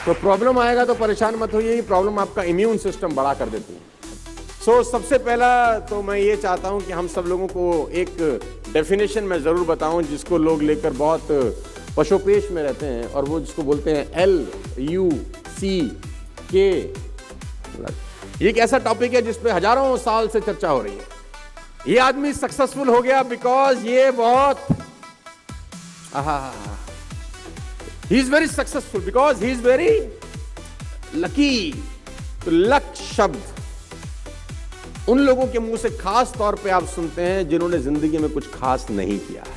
तो प्रॉब्लम आएगा तो परेशान मत होइए, ये प्रॉब्लम आपका इम्यून सिस्टम बड़ा कर देती है। सबसे पहला तो मैं ये चाहता हूं कि हम सब लोगों को एक डेफिनेशन मैं ज़रूर बताऊं जिसको लोग लेकर बहुत पशोपेश में रहते हैं, और वो जिसको बोलते हैं LUCK। ये एक ऐसा टॉपिक है जिस पे हजारों साल से चर्चा हो रही है। ये आदमी सक्सेसफुल हो गया बिकॉज ये बहुत he is very successful because he is very lucky. तो लक शब्द उन लोगों के मुंह से खास तौर पे आप सुनते हैं जिन्होंने जिंदगी में कुछ खास नहीं किया है।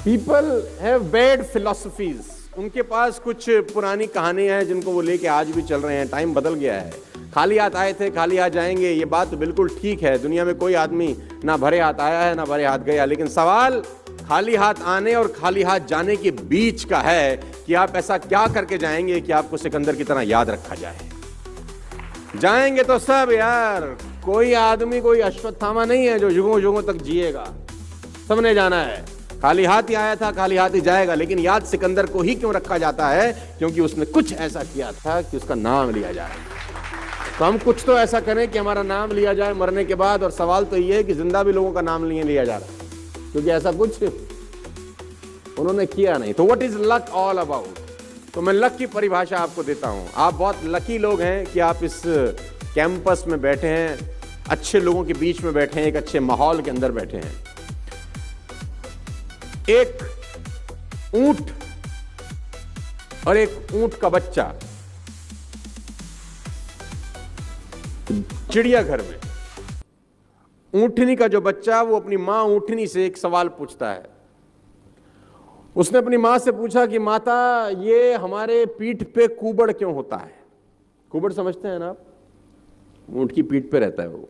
पीपल हैव बैड फिलॉसफीज, उनके पास कुछ पुरानी कहानियां हैं जिनको वो लेके आज भी चल रहे हैं। टाइम बदल गया है, खाली हाथ आए थे खाली हाथ जाएंगे, ये बात तो बिल्कुल ठीक है। दुनिया में कोई आदमी ना भरे हाथ आया है ना भरे हाथ गया, लेकिन सवाल खाली हाथ आने और खाली हाथ जाने के बीच का है कि आप ऐसा क्या करके जाएंगे कि आपको सिकंदर की तरह याद रखा जाए। जाएंगे तो सब यार, कोई आदमी कोई अश्वत्थामा नहीं है जो युगों युगों तक जिएगा, सबने जाना है। खाली हाथ ही आया था खाली हाथ ही जाएगा, लेकिन याद सिकंदर को ही क्यों रखा जाता है? क्योंकि उसने कुछ ऐसा किया था कि उसका नाम लिया जाए। तो हम कुछ तो ऐसा करें कि हमारा नाम लिया जाए मरने के बाद। और सवाल तो ये है कि जिंदा भी लोगों का नाम नहीं लिया जा रहा, क्योंकि ऐसा कुछ उन्होंने किया नहीं। तो what is luck all about? तो मैं लक की परिभाषा आपको देता हूं। आप बहुत लकी लोग हैं कि आप इस कैंपस में बैठे हैं, अच्छे लोगों के बीच में बैठे हैं, एक अच्छे माहौल के अंदर बैठे हैं। एक ऊंट और एक ऊंट का बच्चा चिड़ियाघर में, ऊंटनी का जो बच्चा वो अपनी मां ऊंटनी से एक सवाल पूछता है। उसने अपनी मां से पूछा कि माता, ये हमारे पीठ पे कुबड़ क्यों होता है? कुबड़ समझते हैं ना आप? ऊंट की पीठ पे रहता है वो।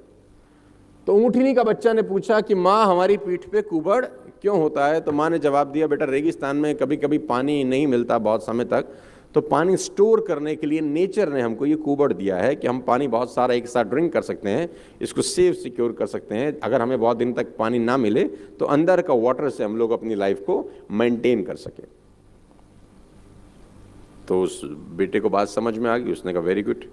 तो ऊंटनी का बच्चा ने पूछा कि मां, हमारी पीठ पे कुबड़ क्यों होता है? तो मां ने जवाब दिया, बेटा रेगिस्तान में कभी कभी पानी नहीं मिलता बहुत समय तक, तो पानी स्टोर करने के लिए नेचर ने हमको ये कुबड़ दिया है कि हम पानी बहुत सारा एक साथ ड्रिंक कर सकते हैं, इसको सेफ सिक्योर कर सकते हैं। अगर हमें बहुत दिन तक पानी ना मिले तो अंदर का वाटर से हम लोग अपनी लाइफ को मेंटेन कर सके। तो उस बेटे को बात समझ में आ गई, उसने कहा वेरी गुड।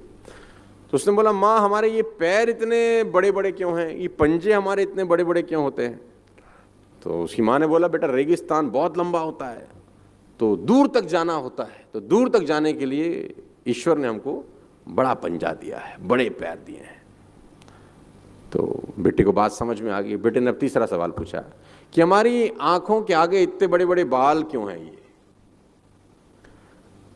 तो उसने बोला, माँ हमारे ये पैर इतने बड़े बड़े क्यों हैं, ये पंजे हमारे इतने बड़े बड़े क्यों होते हैं? तो उसकी माँ ने बोला, बेटा रेगिस्तान बहुत लंबा होता है तो दूर तक जाना होता है, तो दूर तक जाने के लिए ईश्वर ने हमको बड़ा पंजा दिया है, बड़े पैर दिए हैं। तो बेटे को बात समझ में आ गई। बेटे ने अब तीसरा सवाल पूछा कि हमारी आंखों के आगे इतने बड़े बड़े बाल क्यों हैं ये?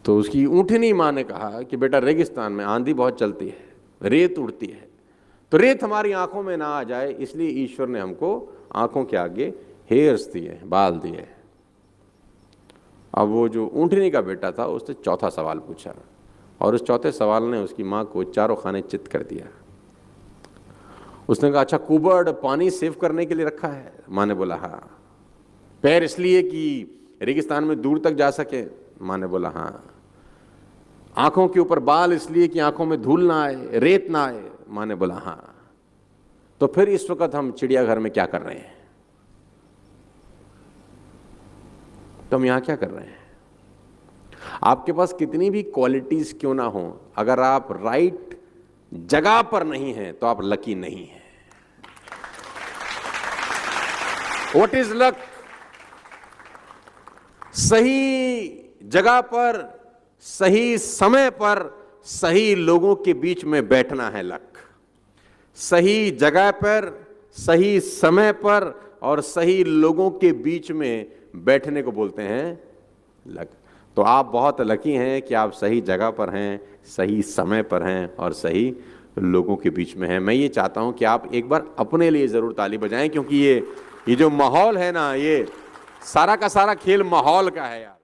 तो उसकी ऊंटनी माँ ने कहा कि बेटा रेगिस्तान में आंधी बहुत चलती है, रेत उड़ती है, तो रेत हमारी आंखों में ना आ जाए इसलिए ईश्वर ने हमको आंखों के आगे हेयर्स दिए, बाल दिए। अब वो जो ऊंटनी का बेटा था उसने चौथा सवाल पूछा, और उस चौथे सवाल ने उसकी माँ को चारों खाने चित कर दिया। उसने कहा, अच्छा कुबड़ पानी सेव करने के लिए रखा है? माँ ने बोला हाँ। पैर इसलिए कि रेगिस्तान में दूर तक जा सके? माँ ने बोला हाँ। आंखों के ऊपर बाल इसलिए कि आंखों में धूल ना आए, रेत ना आए? माँ ने बोला हाँ। तो फिर इस वक्त हम चिड़ियाघर में क्या कर रहे हैं? तो हम यहां क्या कर रहे हैं? आपके पास कितनी भी क्वालिटीज क्यों ना हो, अगर आप राइट जगह पर नहीं हैं तो आप लकी नहीं हैं। What is luck? सही जगह पर सही समय पर सही लोगों के बीच में बैठना है लक। सही जगह पर सही समय पर और सही लोगों के बीच में बैठने को बोलते हैं लक। तो आप बहुत लकी हैं कि आप सही जगह पर हैं, सही समय पर हैं और सही लोगों के बीच में हैं। मैं ये चाहता हूं कि आप एक बार अपने लिए जरूर ताली बजाएं, क्योंकि ये जो माहौल है ना, ये सारा का सारा खेल माहौल का है यार।